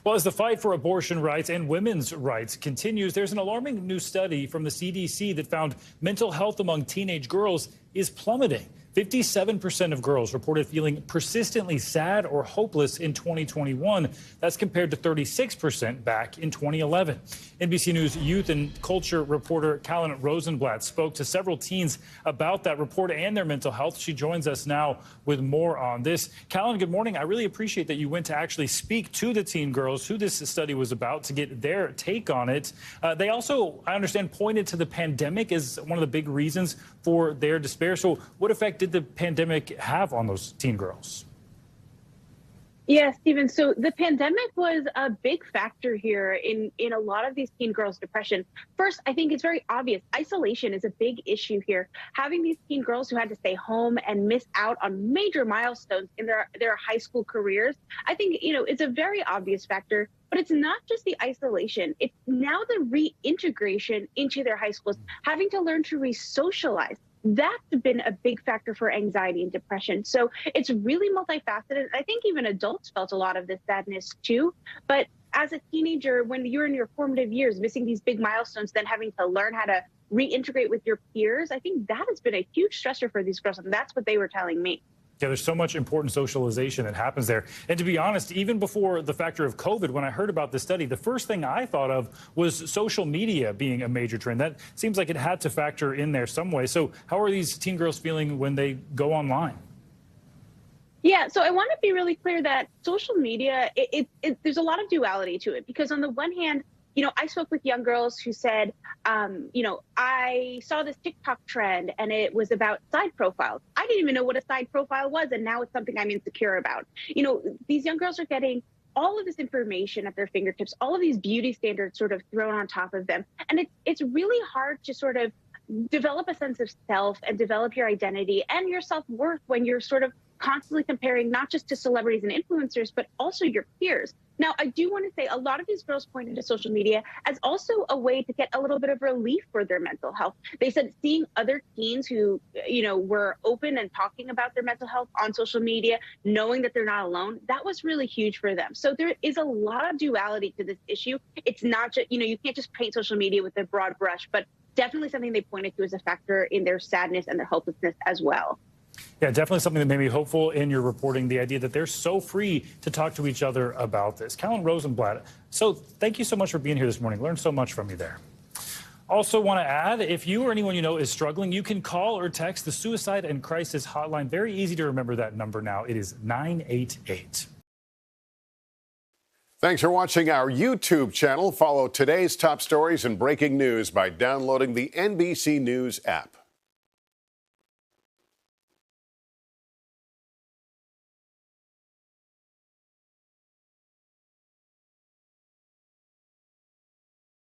Well, as the fight for abortion rights and women's rights continues, there's an alarming new study from the CDC that found mental health among teenage girls is plummeting. 57% of girls reported feeling persistently sad or hopeless in 2021. That's compared to 36% back in 2011. NBC News youth and culture reporter Kalhan Rosenblatt spoke to several teens about that report and their mental health. She joins us now with more on this. Kalhan, good morning. I really appreciate that you went to actually speak to the teen girls who this study was about to get their take on it. They also, I understand, pointed to the pandemic as one of the big reasons for their despair. So what effect did the pandemic have on those teen girls? Yeah, Stephen. So the pandemic was a big factor here in a lot of these teen girls' depression. First, I think it's very obvious. Isolation is a big issue here. Having these teen girls who had to stay home and miss out on major milestones in their high school careers, I think, it's a very obvious factor. But it's not just the isolation. It's now the reintegration into their high schools, having to learn to re-socialize. That's been a big factor for anxiety and depression. So it's really multifaceted. I think even adults felt a lot of this sadness too. But as a teenager, when you're in your formative years, missing these big milestones, then having to learn how to reintegrate with your peers, I think that has been a huge stressor for these girls. And that's what they were telling me. Yeah, there's so much important socialization that happens there. And to be honest, even before the factor of COVID, when I heard about this study, the first thing I thought of was social media being a major trend. That seems like it had to factor in there some way. So how are these teen girls feeling when they go online? Yeah, so I want to be really clear that social media, there's a lot of duality to it, because on the one hand, I spoke with young girls who said, I saw this TikTok trend and it was about side profiles. I didn't even know what a side profile was, and now it's something I'm insecure about. These young girls are getting all of this information at their fingertips, all of these beauty standards sort of thrown on top of them. And it's really hard to sort of develop a sense of self and develop your identity and your self-worth when you're sort of constantly comparing not just to celebrities and influencers, but also your peers. Now, I do want to say a lot of these girls pointed to social media as also a way to get a little bit of relief for their mental health. They said seeing other teens who, were open and talking about their mental health on social media, knowing that they're not alone, that was really huge for them. So there is a lot of duality to this issue. It's not just, you can't just paint social media with a broad brush, but definitely something they pointed to as a factor in their sadness and their hopelessness as well. Yeah, definitely something that made me hopeful in your reporting, the idea that they're so free to talk to each other about this. Kalhan Rosenblatt, so thank you so much for being here this morning. Learned so much from you there. Also want to add, if you or anyone you know is struggling, you can call or text the Suicide and Crisis Hotline. Very easy to remember that number now. It is 988. Thanks for watching our YouTube channel. Follow today's top stories and breaking news by downloading the NBC News app.